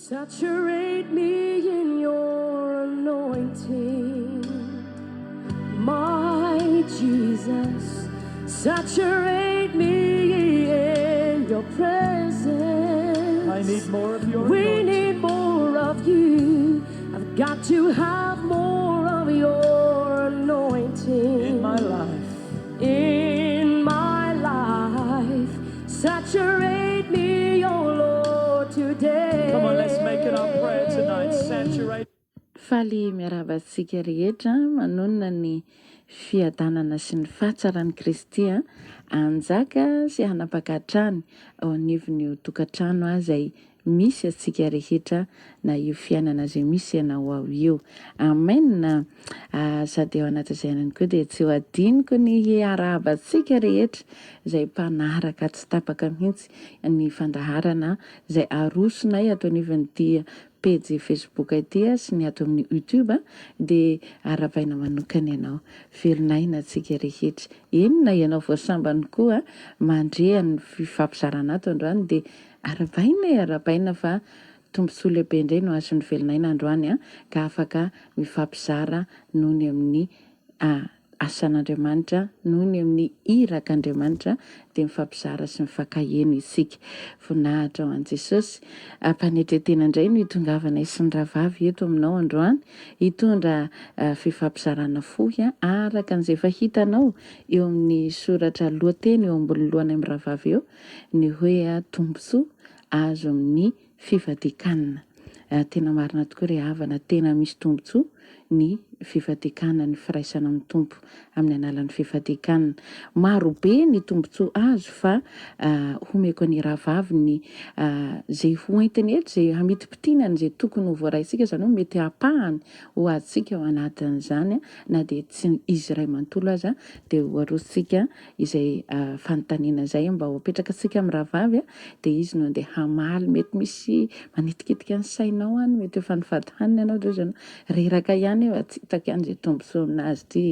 Saturate me in your anointing, my Jesus. Saturate me in your presence. I need more of your We anointing. need more of you. I've got to have more of your anointing In my life. In my life. Saturate me, oh Lord, today. Come on, let's make it our prayer tonight. Saturate. Faly miaravantsika rehetra manonona ny fiadanana sy ny fahatsaran'ny Kristy anjaka sy hanapakatrany ao anivon'io tokantrano izay misy atsika rehetra na io fiainana izay misy ianao ao io. Amen. Sady eo anaty izay ihany koa dia tsy ho adiniko ny hiarahavantsika rehetra izay mpanaraka tsy tapaka mihitsy ny fandaharana izay arosonay ato anivon'ity page Facebook ity sy ny ato amin'ny YouTube dia aravaina manokana ianao. Velonaina atsika rehetra. Enona ianao voasambany koa mandrea ny fifampizarana ato androany dia arabaina fa tombontsoa lehibe indray no azon'ny velonaina androany ka afaka mifampizara noho ny amin'ny asan'Andriamanitra, noho ny amin'ny irak'Andriamanitra dia mifampizara sy mifankaheno isika. Voninahitra ho an'i Jesosy. Mpanetretena indray no hitongavanay sy ny rahavavy eto aminao androany, hitondra fifampizarana fohy araka an'izay efa hitanao eo amin'ny soratra lohateny eo ambony lohany amin'ny rahavavy eo ny hoe tombotsoa azo amin'ny fifadia-kanina. Tena marina tokoa ry havana, tena misy tombotsoa ny fifadia-kanina, ny firaisana amin'ny tompo amin'ny alalan'ny fifadia-kanina. Maro be ny tombotsoa azo fa homeko ny rahavavy ny zay hoentiny eto, zay hamiti-pitinany, zay tokony ho voaraisika, izany hoe mety hapahany ho azontsika ao anatin'izany na dia tsy izy iray manontolo aza dia ho arositsika izay fanontaniana izay mba ho apetraka antsika amin'ny rahavavy dia izy no andeha hamaly. Mety misy manitikitika ny sainao any, mety efa nifatahanina ianao dra zany reraka ihany eo atsitaka ihany zay tombotsoa aminazy ty.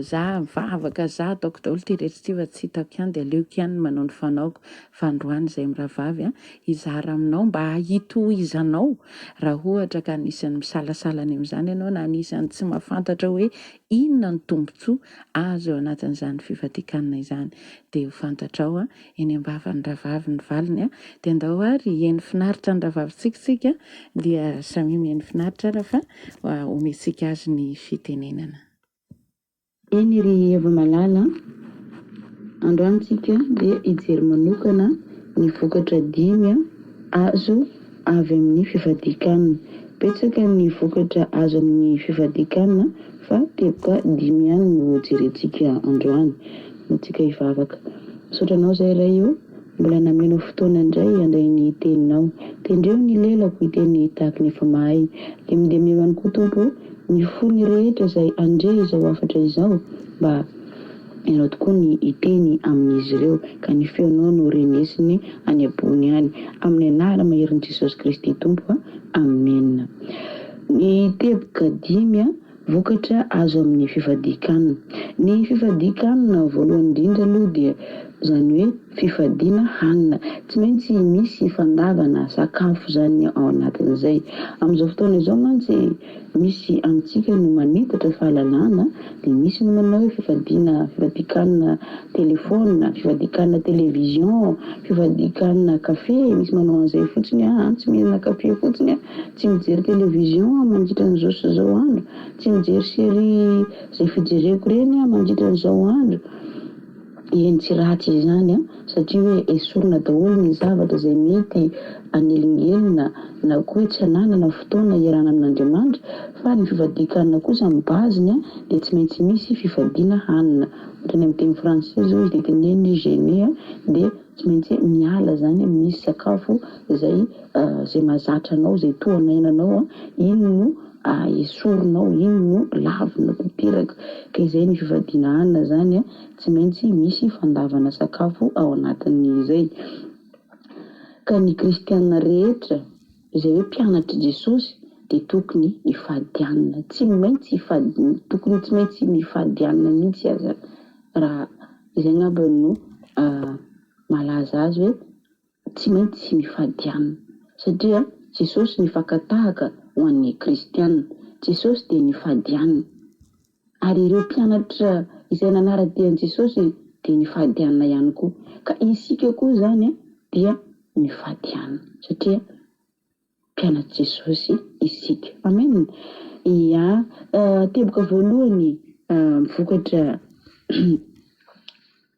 Za mivavaka, za ataoko daholo ty rehetra ty fa tsy hitako ihany dia aleoko ihany manao ny fanaoko. Fa androany izay mirahavavy hizara aminao mba hitohizanao raha ohatra ka anisan'ny misalasalany amin'izany ianao na anisan'ny tsy mahafantatra hoe inona ny tombotsoa azo eo anatin'izany fifadia-kanina izany dia ho fantatrao eny ambavan'ny rahavavy ny valiny dia andao ary eny finaritra ny rahavavy tsika dia samy mihaino finaritra raha fa ometsika azy ny fitenenana. Eny ry Eva Malala, androantsika dia hijery manokana ny vokatra 5 azo avy amin'ny fifadia-kanina. Betsaka ny vokatra azo amin'ny fifadia-kanina fa teboka 5 ihany no jerentsika androany no tsika hivavaka. Sotranao izay iray eo, mbola namenao fotoana indray andray ny teninao. Tendreo ny lelako hiteny tahaka ny efa mahay. Demidemy ihany koa tompo ny fony rehetra izay andre izao afatra izao mba ianao tokoa ny hiteny amin'izy ireo ka ny feonao no renesiny any ambony any amin'ny anara maherin'i Jesosy Kristy tompo. Amen. Ny teboka 5 vokatra azo amin'ny fifadia-kanina. Ny fifadia-kanina voalohany indrindra aloha dia izany hoe fifadiana hanina. Tsy maintsy misy fandavana sakafo zany ao anatin'izay. Amin'izao fotoana izao mantsy misy amintsika no manitatra fahalalana dia misy no manao hoe fifadia-kanina telefona, fifadia-kanina televizion, fifadia-kanina kafe. Misy manao an'izay fotsiny tsy mihinana kafe fotsiny tsy mijery televizion mandritra n'izao sy izao andro, tsy mijery série izay fijereko ireny mandritra n'izao andro. Eny tsy ratsy izany satria hoe esorina daholo ny zavatra izay mety anelingelina na koa tsy ananana fotoana iarana amin'Andriamanitra. Fa ny fifadia-kanina kosa amin'ny baziny dia tsy maintsy misy fifadiana hanina. Ohatrany amin'ny teny fransay zao izy dia teneny jeûner dia tsy maintsy miala zany misy sakafo izay mahazatra anao, izay tohana ainanao, iny no esorinao, iny no lavina tanteraka. Ka izay ny fifadiana hanina zany tsy maintsy misy fandavana sakafo ao anatin'izay. Ka ny kristianina rehetra izay hoe mpianatra Jesosy dia tokony hifadianina, tokony tsy maintsy mifadianina mihitsy aza raha izay ngamba no malaza azy hoe tsy maintsy mifadianina. satria Jesosy nifakatahaka ho an'ny kristianina. Jesosy dia nifadianina. Ary ireo mpianatra izay nanara-dian'i Jesosy dia nifadianina ihany koa. Ka isika koa zany dia nifadianina satria mpianatra Jesosy isika. Amen. Ia, teboka voalohany mivokatra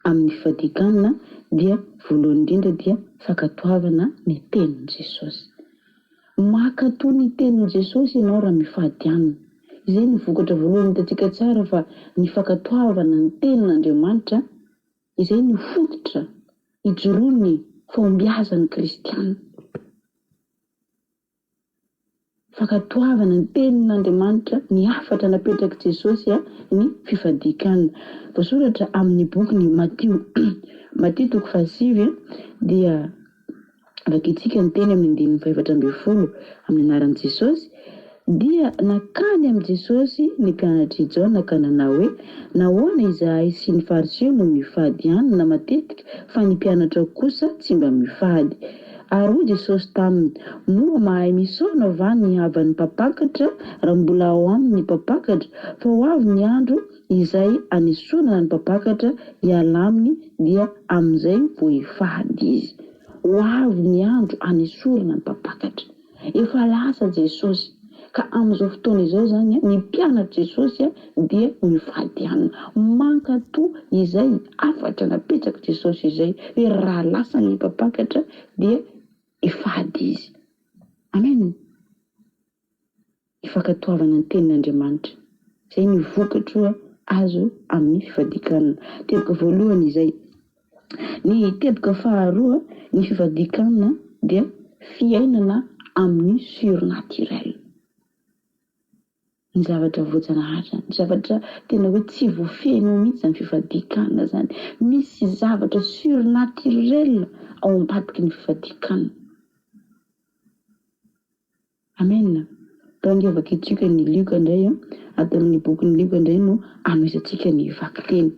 amin'ny fifadikanana dia voalohany indrindra dia fakatoavana ny tenin' Jesosy. Makatoa ny tenin' Jesosy ianao raha mifadianina. Izay ny vokatra voalohany hitantsika tsara fa ny fakatoavana ny tenin'Andriamanitra izay ny fototra hijoroany fombiazan'ny kristianina. Fakatoavana ny tenin'Andriamanitra ny afatra napetraka Jesosy ny fifadikanana. Voasoratra amin'ny bokyny Matteo toko 7 dia vakitsika ny teny amin'ny 4:12 amin'ny anaran'i Jesosy. Dia nakany amin'i Jesosy ny mpianatry Jaona ka nanao hoe nahoana izahay sy ny fariseo no mifady anina matetika fa ny mpianatra kosa tsy mba mifady. Ary hoy Jesosy taminy, moa mahay misaona va ny havan'ny mpapakatra raha mbola ao aminy ny mpapakatra, fa ho avy ny andro izay anesorana ny mpapakatra hiala aminy dia amin'izay vao hifady izy. Ho avy ny andro anesorana ny mpapakatra. Efa lasa Jesosy. Ka amin'izao fotoana izao zany ny mpianatra Jesosy dia mifady anina. Mankatoa izay afatra napetraka Jesosy izay hoe raha lasa ny mpapakatra dia ifady izy. Amen. Ifakatoavana ny tenin'Andriamanitra. Izay ny vokatra azo amin'ny fifadikanana. Teboka voalohany izay. Ny teboka faharoa ny fifadikanana dia fiainana amin'ny surnaturel. Ny zavatra voajanahary, ny zavatra tena hoe tsy voafehinao mihitsy ny fifadikanana zany. Misy zavatra surnaturel ao ambadiky ny fifadikanana. Amen. Raha vakitsika ny Luka indray ato amin'ny bokin'ny Luka indray no anoisantsika ny vakiteny.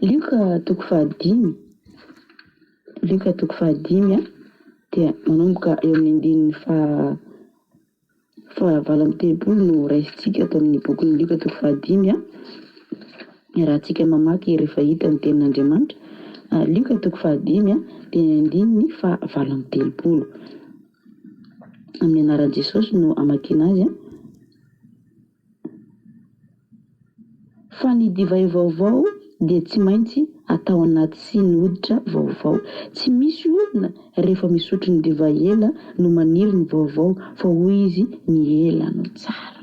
Luka toko 5. Luka toko 5 dia manomboka eo amin'ny andininy fa 23 no raisitsika ato amin'ny bokin'ny Luka toko 5 raha tsika mamaky rehefa hita ny tenin'Andriamanitra. Luka toko 5 dia andininy fa 23 amin'ny anaran'i Jesosy no amakiana azy. Fa ny divay vaovao dia tsy maintsy atao anaty siny hoditra vaovao. Tsy misy olona rehefa misotro ny divay ela no maniry ny vaovao, fa hoy izy ny ela no tsara.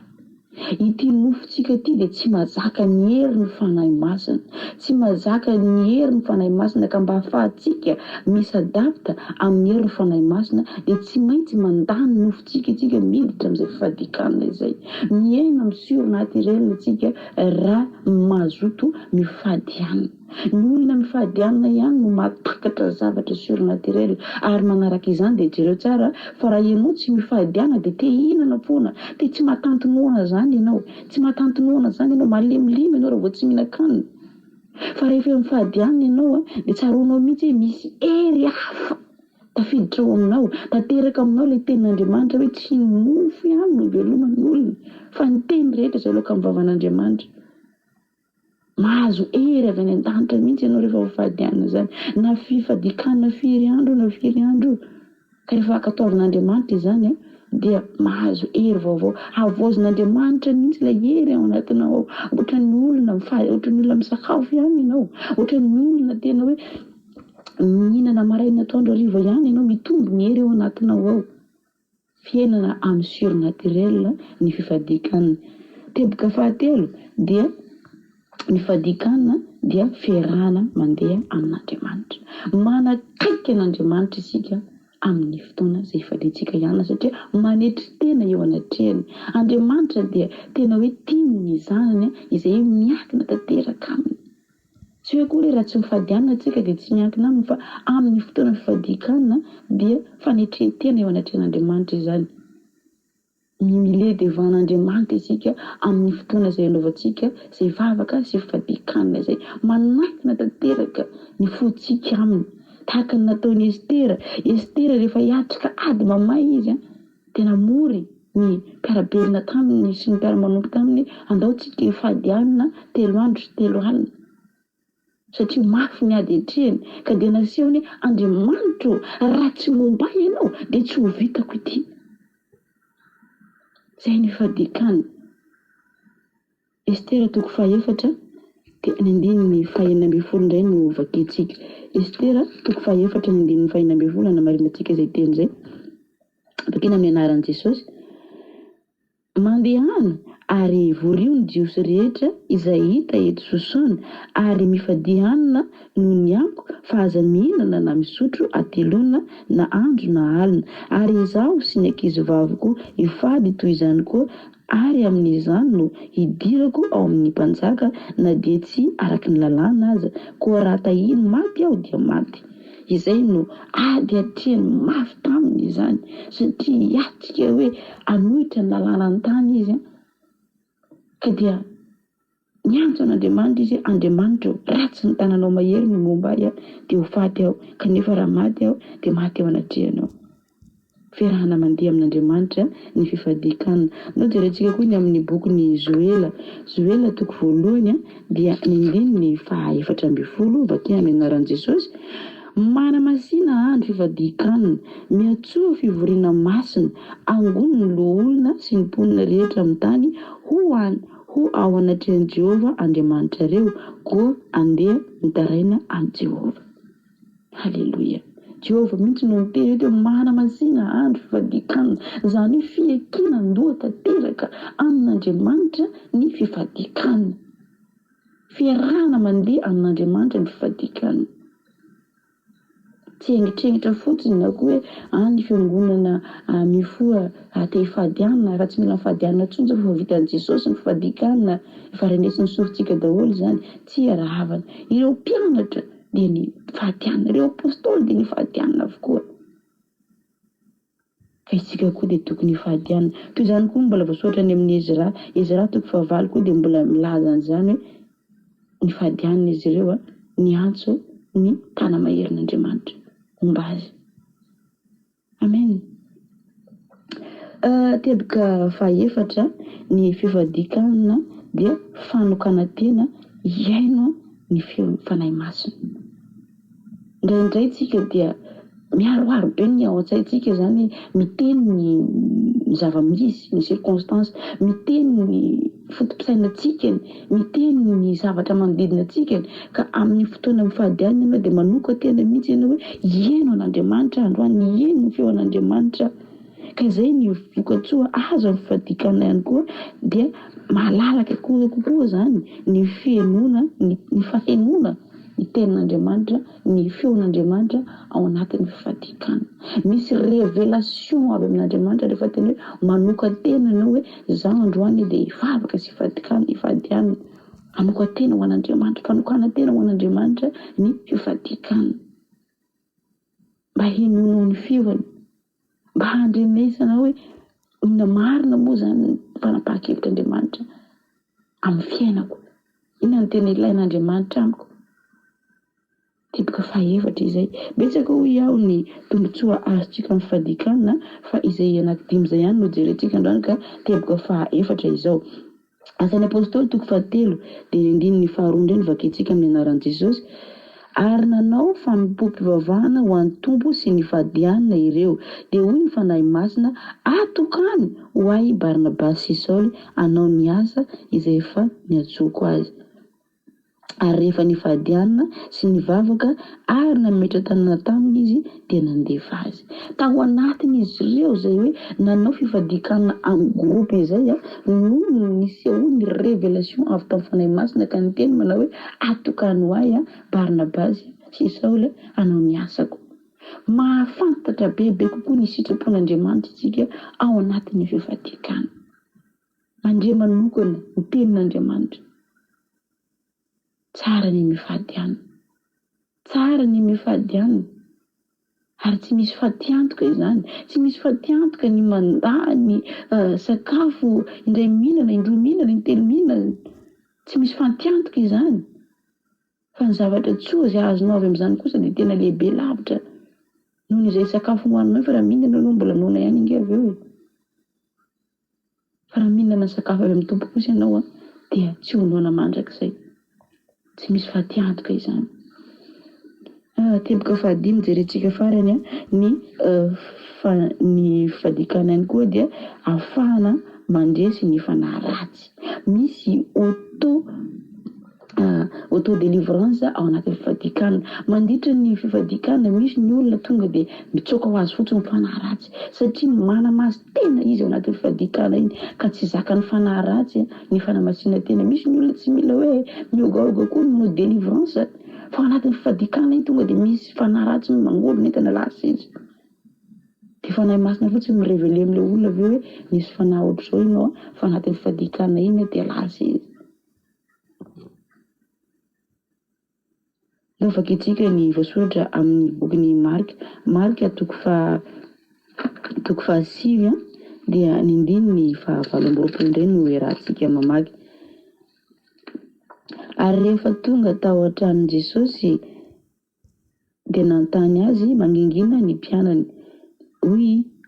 Ity nofotsika ity dia tsy mazaka ny hery ny fanahy masina. Tsy mazaka ny hery ny fanahy masina ka mba ahafahantsika misadapta amin'ny hery ny fanahy masina dia tsy maintsy mandany nofotsika itsika miditra amin'izay fifadikanana izay. Miaina amin'ny surnaturel itsika raha mazoto mifady anina. Ny olona mifady anina ihany no mahatakatra zavatra surnaturel. Ary manaraka izany dia jereo tsara fa raha ianao tsy mifady anina dia te hihinana foana, te tsy mahatantonoana zany ianao, tsy mahatantonoana zany ianao, malemilemy ianao raha vao tsy mihinan-kanina. Fa rehefa mifady anina ianao dia tsaroanao mihitsy misy hery hafa tafiditra ao aminao, tanteraka aminao ilay tenin'Andriamanitra hoe tsy mofo ihany no iveloman'ny olona fa ny teny rehetra izay loka amin'ny vavan'Andriamanitra. Mahazo hery avy any an-danitra mihitsy ianao rehefa mifady anina zany. Na fifadikanana firy andro na firy andro. Ka rehefa akatoavan'Andriamanitra izany dia mahazo hery vaovao. Avozin'Andriamanitra mihitsy ilay hery ao anatinao. Ohatran'ny olona mifady, ohatran'ny olona misakafo ihany ianao. Ohatran'ny olona tena hoe mihinana maraina atoandro hariva ihany ianao, mitombo ny hery ao anatinao ao. Fiainana amin'ny surnaturel ny fifadikanana. Teboka fahatelo dia ny fifadikanana dia fiarahana mandeha amin'Andriamanitra. Manakaiky an'Andriamanitra isika amin'ny fotoana izay ifaditsika ihany satria manetry tena eo anatrehany. Andriamanitra dia tena hoe tiany ny zanany izay miankina tanteraka aminy. Tsy hoe koa raha tsy mifady anina antsika dia tsy miankina aminy, fa amin'ny fotoana fifadikanana dia fanetrehantena eo anatrehan'Andriamanitra izany. Mimile devant n'Andriamanitra isika amin'ny fotoana izay anaovantsika izay vavaka sy fifadikanana izay. Manankina tanteraka ny fotsika aminy. tahaka ny nataony Estera rehefa hiatrika ady mamay izy tena mory ny mpiarabelona taminy sy ny mpiaramanompo taminy andaotsika ifadianina 3 andro sy 3 alina satria mafy ny ady etrehany ka dia nasehony Andriamanitro raha tsy momba ianao dia tsy ho vitako ity. Zay ny fifadiakana. Estera 4 dia ny 4 indray no vakentsika. Estera 4 ny 4 namarinantsika izay teny zay. Bakena amin'ny anaran'i Jesosy. Mandehana ary vorio ny jiosy rehetra izay hita eto Sosona ary mifadihanina no ny amiko fa aza mihinana na misotro atelona na andro na alina ary izaho sy ny ankizy vaviko hifady toy izany koa ary amin'izany no hidirako ao amin'ny mpanjaka na dia tsy araky ny lalàna aza koa raha tahiny maty aho dia maty. Izay no ady atrehany mafy taminy izany satria hiatrika hoe anohitra ny lalàna an-tany izy ka dia niantso an'Andriamanitra izy Andriamanitro ratsy ny tananao mahery ny momba ahy dia ho faty aho kanefa raha maty aho dia maty ao anatrehanao. Fiarahana mandeha amin'Andriamanitra ny fifadiakana. No jerentsika koa ny amin'ny boky ny Joela 1 dia ny 4 vakia amin'ny anaran'i Jesosy. Mana masina andro fifadiakana, miantsoa fivoriana masina, angony ny loholona sy ny mponina rehetra amin'ny tany ho ao anatrehan'i Jehova Andriamanitra reo, koa andeha mitaraina amin'ny Jehova. Halleluia. Jehova mihitsy no miteny hoe mana masina andro fifadiakana, izany hoe fiekina andoha tanteraka amin'Andriamanitra ny fifadiakana. Fiarahana mandeha amin'Andriamanitra ny fifadiakana. Tsy engitrengitra fotsiny na koa hoe ny fiangonana mifoa te hifadianana raha tsy mila mifadianana intsony fa vitan'i Jesosy ny fifadiakana efa renesiny sorontsika daholo zany. Tsy arahavana. Ireo mpianatra dia ny fadianana, ireo apôstôly dia ny fadianana avokoa. Fa isika koa dia tokony hifadianana. Toy izany koa mbola voasoratra any amin'ny Ezra 4 koa dia mbola milaza an'izany hoe ny fadianana izy ireo ny antso ny tana maherin'Andriamanitra momba azy. Amen. Tebika 4 ny fifadiakana dia fanokana tena iaino ny fanahy masina. Indraindray tsika dia miaroaro be ny ao an-tsaintsika zany miteny ny zava-misy ny circonstance, miteny ny fotom-pisainantsika, miteny ny zavatra manodidina antsika ka amin'ny fotoana mifadianana dia manoka tena mihitsy ianao hoe ieno an'Andriamanitra androany, ieno ny feo an'Andriamanitra. Ka izay ny vokatsoa azo amin'ny fifadiakana ihany koa dia malalaka kokoa zany ny fienoana, ny fahenona ny tenin'Andriamanitra, ny feon'Andriamanitra ao anatin'ny fifadiakana. Misy révélation avy amin'Andriamanitra rehefa tena hoe manoka tena ianao hoe izaho androany dia hivavaka sy hifadianana. Manoka tena ho an'Andriamanitra, fanokana tena ho an'Andriamanitra ny fifadiakana. Mba henonao ny feony, mba handrenesana hoe inona marina moa zany fanapahan-kevitr'Andriamanitra amin'ny fiainako. Inona ny tena ilain'Andriamanitra amiko. Tebika 4 izay. Betsaka hoy aho ny tombotsoa azontsika amin'ny fifadiakana fa izay anaky 5 izay ihany no jerentsika androany ka tebika 4 izao. Asan'ny apôstôly 3 dia ny 2 indray no vakentsika amin'ny anaran'i Jesosy. Ary nanao fanompoam-pivavahana ho an'ny tompo sy ny fadianana ireo. Dia hoy ny fanahy masina atokany ho ahy Barnabasy sy Saoly hanao ny asa izay efa niantsoko azy. Ary rehefa nifadianana sy nivavaka ary nametra tanana taminy izy dia nandefa azy. Tao anatiny izy ireo zay hoe nanao fifadiakana amin'ny groupe izay no nisy ny révélation avy tamin'ny fanahy masina ka niteny manao hoe atokany ho ahy Barnabasy sy Saoly hanao ny asako. Mahafantatra bebe kokoa ny sitrapon'Andriamanitra isika ao anatin'ny fifadiakana. Mandre manokana ny tenin'Andriamanitra. Tsara ny mifadiana. Tsara ny mifadiana. Ary tsy misy fatiantoka izany. Tsy misy fatiantoka ny mandany sakafo indray mihinana, indroa mihinana, intelo mihinana. Tsy misy fatiantoka izany. fa ny zavatra tsoa zay azonao avy amin'izany kosa dia tena lehibe lavitra noho izay sakafo hohaninao fa raha mihinana anao mbola nona ihany inge avy eo. Fa raha mihinana sakafo avy amin'ny tompo kosa ianao dia tsy honoana mandrakizay, tsy misy fatiantoka izany. Teboka fahadimy jerentsika farany ny fifadiakana ihany koa dia ahafahana mandresy ny fanahy ratsy. Misy auto délivrance ao anatin'ny fifadiakana. Mandritra ny fifadiakana misy ny olona tonga dia mitsoaka ho azy fotsiny ny fanahy ratsy satria manamaso tena izy ao anatin'ny fifadiakana iny ka tsy zakany fanahy ratsy ny fanamasinana tena. Misy ny olona tsy mila hoe miogaoga koa manao délivrance fa anatin'ny fifadiakana iny tonga dia misy fanahy ratsy mangolo netana lasa izy. Dia fanahy masina fotsiny mirévélé amin'ilay olona avy eo hoe misy fanahy ohatr'izao ianao fa anatin'ny fifadiakana iny dia lasa izy. Leo vakitsika ny voasoratra amin'ny bokin'ny Marika toko fahasivy dia ny andininy fahavalo amby roapolo indray no iarahantsika mamaky. Ary rehefa tonga tao an-tranon'i Jesosy dia nanontany azy mangingina ny mpianany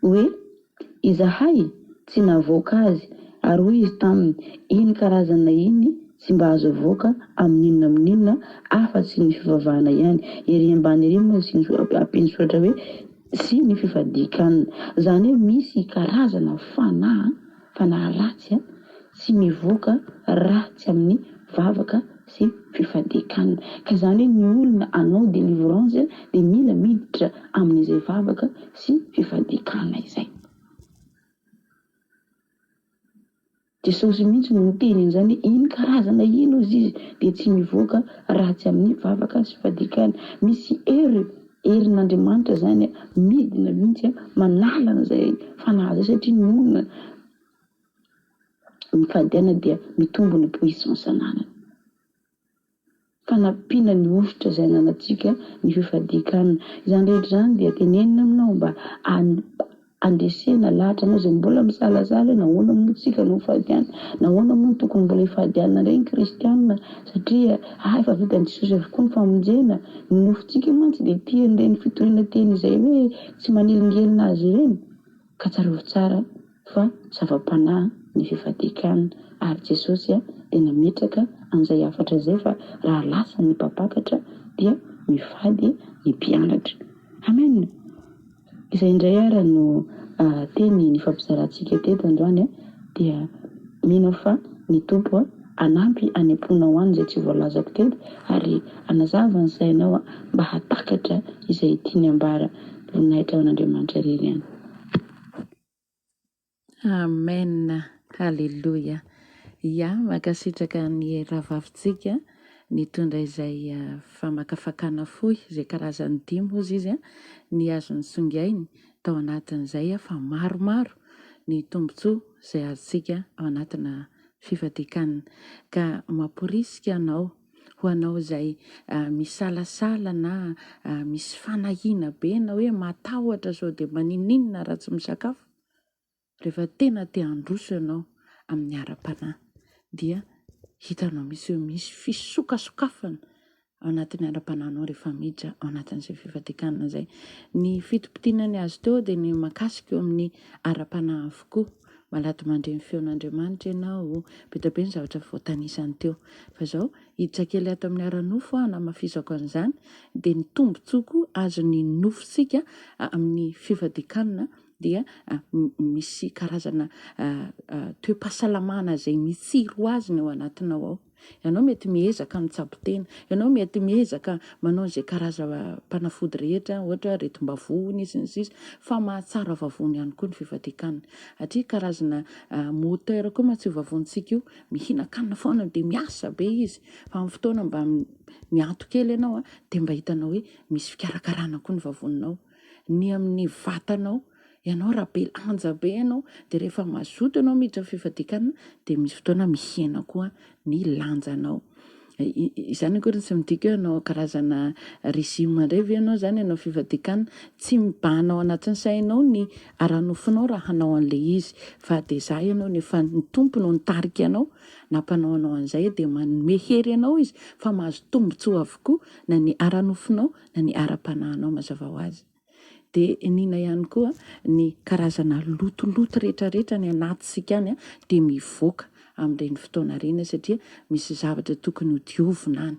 hoe izahay tsy nahavoaka azy, ary hoy izy taminy, iny karazana iny tsy mba azo avoaka amin'inona afa-tsy ny fivavahana ihany. Ery ambany ery moa ampiany soratra hoe sy ny fifadiakana. Zany hoe misy karazana fanahy ratsy tsy mivoaka raha tsy amin'ny vavaka sy fifadiakana. Ka zany hoe ny olona anao délivrance dia mila miditra amin'izay vavaka sy fifadiakana izay. Jesosy mihitsy no miteny an'izany iny karazana ino izy dia tsy mivoaka raha tsy amin'ny vavaka sy fifadiakana. Misy herin'Andriamanitra zany midina mihitsy manala an'izay fanahy zay satria ny olona mifadiana dia mitombo ny puissance ananany. Fanampiana ny ositra izay ananantsika ny fifadiakana. Izany rehetra izany dia tenenina aminao mba andresena lahatra anao izay mbola misalasala nahoana moa tsika no fadiana, nahoana moa tokony mbola ifadiana ireny kristianina satria efa vitan'i Jesosy avokoa ny famonjena. Ny nofontsika mantsy dia tian'ireny fitoriana teny izay hoe tsy manelingelina azy ireny. Ka tsarovy tsara fa zava-panahy ny fifadiakana ary Jesosy dia nametraka an'izay hafatra izay fa raha lasa ny mpapakatra dia mifady ny mpianatra. Amen. Izay indray ara no teny ny fampizarantsika teto androany dia mino fa ny tompo anampy any-amponao any izay tsy voalazako teto ary anazava ny sainao mba hatakatra izay tiany ambara voninahitra ao an'Andriamanitra irery any. Amen. Halleluja. Ia, makasitraka ny rahavavitsika nitondra izay famakafakana fohy izay karazany 5 ozy izy ny azony songainy tao anatin'izay fa maromaro ny tombotsoa izay azontsika ao anatina fifadiakana. Ka mamporisika anao ho anao izay misalasala na misy fanahina be na hoe matahotra sao dia maninina raha tsy misakafo. Rehefa tena te handroso ianao amin'ny ara-panahy dia hitanao misy fisokasokafana ao anatin'ny ara-panahinao rehefa miditra ao anatin'izay fifadiakana izay. Ny fitopitianany azy teo dia ny makasika eo amin'ny ara-panahy avokoa. Malato mandreny feon'Andriamanitra ianao, be dia be ny zavatra voatanisany teo. Fa izao hiditra kely ato amin'ny ara-nofo namafisako an'izany dia ny tombontsoa azon'ny nofosika amin'ny fifadiakana dia misy karazana toe-pahasalamana izay mitsiro azy ny ao anatinao ao. Ianao mety miezaka mitsabo-tena, ianao mety miezaka manao izay karazam-panafody rehetra, ohatra retim-bavony sy ny sisa, fa mahatsara vavony ihany koa ny fifadiakana. Satria karazana moteur koa ma tsy vavontsika io, mihina-kanina foana dia miasa be izy. Fa amin'ny fotoana mba mianto kely ianao dia mba hitanao hoe misy fikarakarana koa ny vavoninao. Ny amin'ny vatanao, ianao raha be lanja be ianao dia rehefa mazoto ianao miditra fifadiakana dia misy fotoana mihena koa ny lanjanao. Izany akory tsy midika hoe anao karazana régime ndray ianao zany anao fivadikana tsy mibanao anatin'ny sainao ny ara-nofinao raha hanao an'ilay izy fa de za ianao nefa ny tompo no nitarika anao nampanao anao an'izay de manome hery anao izy fa mahazo tombotsoa avokoa na ny ara-nofinao na ny ara-panahinao mazava ho azy. De nina ihany koa ny karazana lotoloto rehetrarehetra ny anatisika any de mivoaka amin'ireny fotoana ireny satria misy zavatra tokony ho diovina any.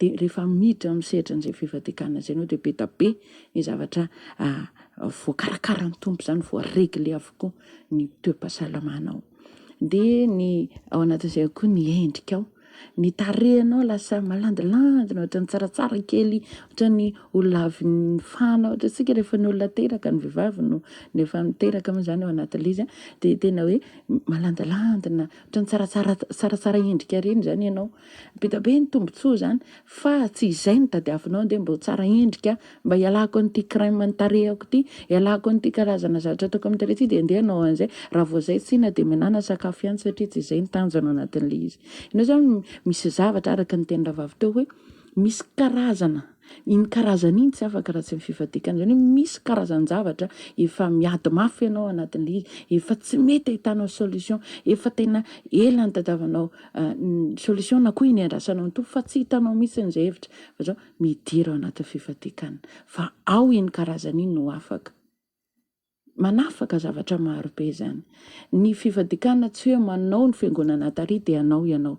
De rehefa miditra amin'ny sehatra an'izay fivadikana zay anao de be da be ny zavatra voakarakara ny tompo zany voaregle avokoa ny toe-pahasalamanao. De ny ao anatin'izay koa ny endrikao. Ny tarehinao lasa malandilandina ohatra ny tsaratsara kely ohatra ny olona avy ny fana ohatra tsika rehefa ny olona teraka ny vehivavy no nefa miteraka moa zany ao anatin'ilay izy de tena hoe malandilandina ohatra ny tsaratsara endrika reny zany ianao. Be da be ny tombotsoa zany fa tsy izay ny tadiavinao de mba ho tsara endrika mba hialako an'ity crème ny tarehako ity hialako an'ity karazana zavatra ataoko amin'ny tarehy ity de andehanao an'izay raha vao zay tsy na de menana sakafo ihany satria tsy izay ny tanjona ao anatin'ilay izy. Ianao zany misy zavatra araka ny tenin-davavy teo hoe misy karazana iny karazana iny tsy afaka raha tsy mifivadikana zany hoe misy karazana zavatra efa miady mafy ianao anatin'ilay izy efa tsy mety ahitanao solution efa tena ela ny tadiavanao solution na koa iny andrasanao ny tompo fa tsy hitanao mihitsy n'izay hevitra fa zao midira ao anatin'ny fivadikana fa ao iny karazana iny no afaka manafaka zavatra maro be zany. Ny fivadikana tsy hoe manao ny fiangonana tary de anao ianao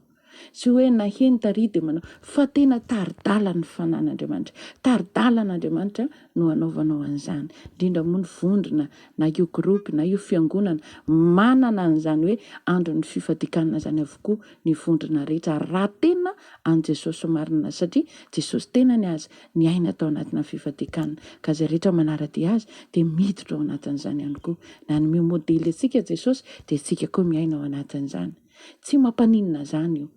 sy hoe naheny tary de manao fa tena taridala ny fanan'Andriamanitra taridalan'Andriamanitra no anaovanao an'izany indrindra moa ny vondrona na io gropy na io fiangonana manana an'izany hoe andro ny fifadikana zany avokoa ny vondrona rehetra raha tena an Jesosy marina satria Jesosy tena ny azy ny aina tao anatina fifadikana ka zay rehetra manaradia azy de miditra ao anatin'izany ihany koa na ny modely antsika Jesosy de tsika koa miaina ao anatin'izany tsy mampaninona zany io.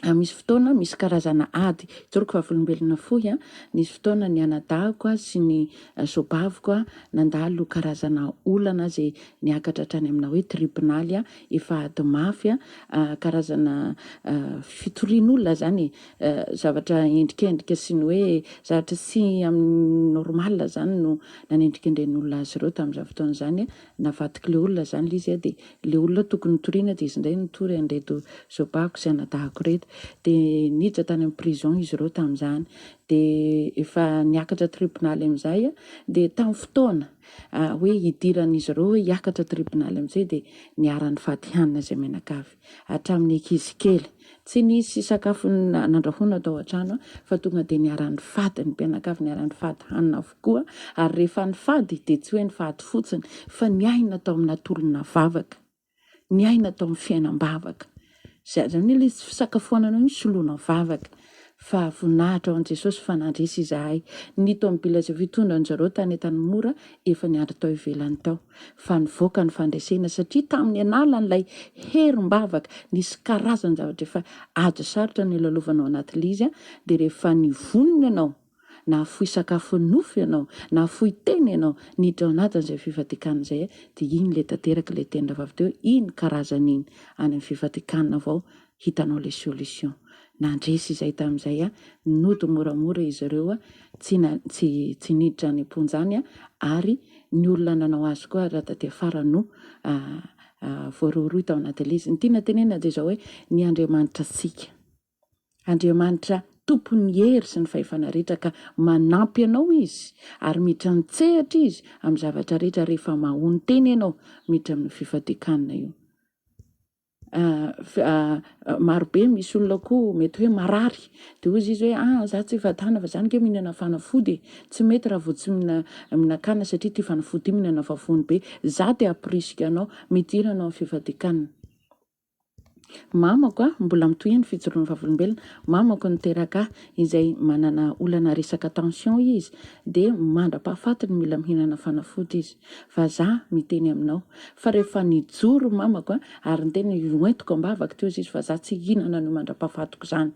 Misy fotoana misy karazana ady tsoriko vavolombelona fohy nisy fotoana ny anadahako sy ny sobaviko nandalo karazana olana zay niakatra hatrany amina hoe tribunaly efa ady mafy karazana fitorian'olona zany zavatra endrikendrika sy ny hoe zavatra sy amin'ny normal zany no nanendrikendren'olona azy ireo tamin'izany fotoana zany navadiky le olona zany le izy de le olona tokony toriana de izy ndray nitory anreto sobako sy anadahako reto de niditra tany amin'ny prison izy ireo tamin'izany de efa niakatra tribunaly amin'izay de tamin'ny fotoana hoe hidiran'izy ireo hiakatra tribunaly amin'izay de niara-ny fatihanina zay menakavy hatramin'ny ankizy kely tsy nisy sakafo nandrahoana tao an-trano fa tonga de niara-ny fady ny mpianakavy niara-ny fady hanina avokoa ary rehefa ny fady de tsy hoe ny fady fotsiny fa niaina tao amin'ny natolona vavaka niaina tao amin'ny fiainam-bavaka zany ilay fisakafoanana iny soloana vavaka fa voninahitra ao an Jesosy fanandresy izahay ny tomobila izay fitondrany-jareo tany Tanimora efa niandry tao ivelany tao fa nivoaka ny fandresena satria tamin'ny analan'ilay herim-bavaka nisy karazany zavatra efa ady sarotra ny lalovanao anatin'ilay izy de rehefa nivonina ianao na fohy sakafo nofo ianao na fohy teny ianao niditra ao anatin'izay fivadikana izay de iny le tanteraka le tendravavy teo iny karazan'iny any amin'ny fivadikana avao hitanao le solution nandresy izay tamin'izay nody moramora izy ireo tsy niditra ny amponjany ary ny olona nanao azy koa raha taty afara no voarohirohy tao anatin'ilay izy ny tiana tenena de zao hoe ny Andriamanitra tsika Andriamanitra tompony hery sy ny fahefana rehetra ka manampy anao izy ary miditra nitsehatra izy amin'ny zavatra rehetra rehefa mahony teny ianao miditra amin'ny fivadikana io. Marobe misy olona koa mety hoe marary de ozy izy hoe za tsy fadana fa zany ke mihinana fanafody tsy mety raha vao tsy mihinan-kanina satria ty fanafody io mihinana vavony be za te aprisika anao midira anao amin'ny fivadikana. Mamako mbola mitohy ny fijoroana vavolombelona mamako niteraka izay manana olana resaka tension izy de mandra-pahafatiny mila mihinana fanafody izy fa za miteny aminao fa rehefa nijoro mamako ary niteny hoentiko ambavaka teo izy fa za tsy hinana no mandra-pahafatiko zany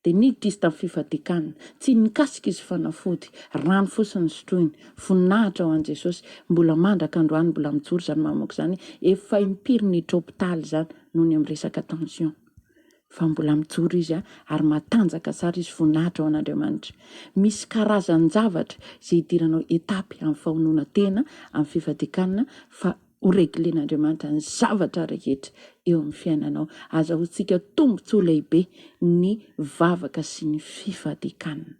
de niditra izy tamin'ny fivadikana tsy nikasika izy fanafody rano fotsiny sotroiny voninahitra ao an Jesosy mbola mandraka androany mbola mijoro zany mamako zany efa impiry niditra hôpitaly zany noho ny amin'ny resaka tension fa mbola mijoro izy ary matanjaka tsara izy voninahitra ao an'Andriamanitra. Misy karazan-javatra izay hidiranao etapy amin'ny fahonoana tena amin'ny fifadikanana fa ho reglen'Andriamanitra ny zavatra rehetra eo amin'ny fiainanao. Azahoantsika tombotsoa lehibe ny vavaka sy ny fifadikanana.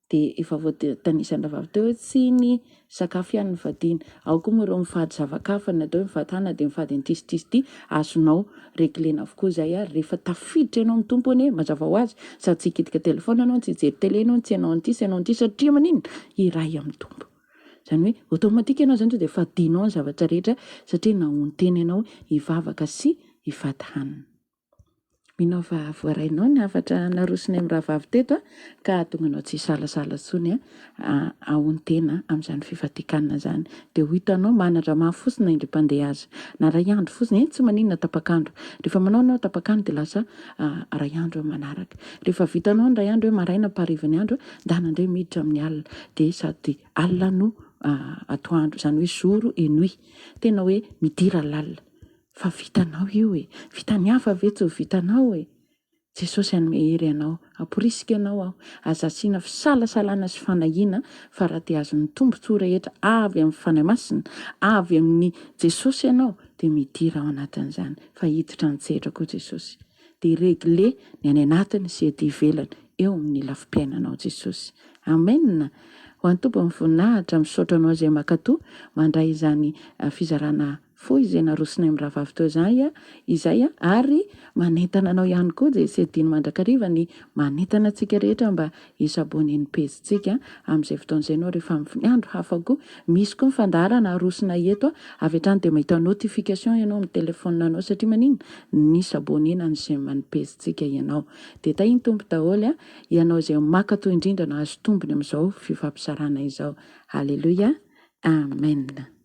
Dia efa voatanisana vavy teo hoe tsy ny sakafo ihany ny vadiana, ao koa moa ireo mifady zava-kafa natao hoe mifatana dia mifady an'tisy azonao reglena avokoa izay rehefa tafiditra ianao amin'ny tompony mazava ho azy sady tsy hikitika telefona ianao, tsy hijery tele ianao, tsy ianao an'ity, tsy ianao an'ity satria maninona iray amin'ny tompo. Izany hoe automatika ianao izany dia efa adinao ny zavatra rehetra satria nahono tena ianao hivavaka sy hivady hanina. Minao fa voarainao ny hafatra narosony amin'ny rahavavy teto ka tonga anao tsy salasala tsony ahony tena amin'izany fifadikanana izany. Dia ho hitanao manatra mafy fotsiny na indrim-pandeha azy. Na ray andro fotsiny tsy maninona tapakandro. Rehefa manao anao tapakandro dia lasa ray andro manaraka. Rehefa vitanao ny ray andro hoe maraina parivany andro ndanandray miditra amin'ny alina. Dia sady alina no atoandro izany hoe zoro et nuit. Tena hoe midira lalina. Fa vitanao io vitany hafa ve tsy ho vitanao Jesosy hanome hery anao, aporisika ianao aho, aza asiana fisalasalana sy fanahiana fa raha te azon'ny tombotsoa rehetra avy amin'ny fanahy masina, avy amin'ny Jesosy ianao dia midira ao anatin'izany fa hiditra an-tsehatra koa Jesosy. Dia regle ny any anatiny sy ety ivelany eo amin'ny lafim-piainanao Jesosy. Amen. Ho an'ny Tompo voninahitra misaotra anao izay mankatoa mandray izany fizarana foy izay narosina amin'ny rahavavy teo izay ary manentana anao ihany koa dia tsy adino mandrakariva ny manentana antsika rehetra mba hisabony ny pejintsika amin'izay fotoana izay ianao rehefa amin'ny andro hafa koa misy koa mifandarana arosina eto avy hatrany dia mahita notification ianao amin'ny telefona anao satria maninona ny sabonena izay manipejintsika ianao. Dia tahiny tompo daholo ianao izay mankatoa indrindra na azo tombony amin'izao fifampizarana izao. Halleluja. Amen.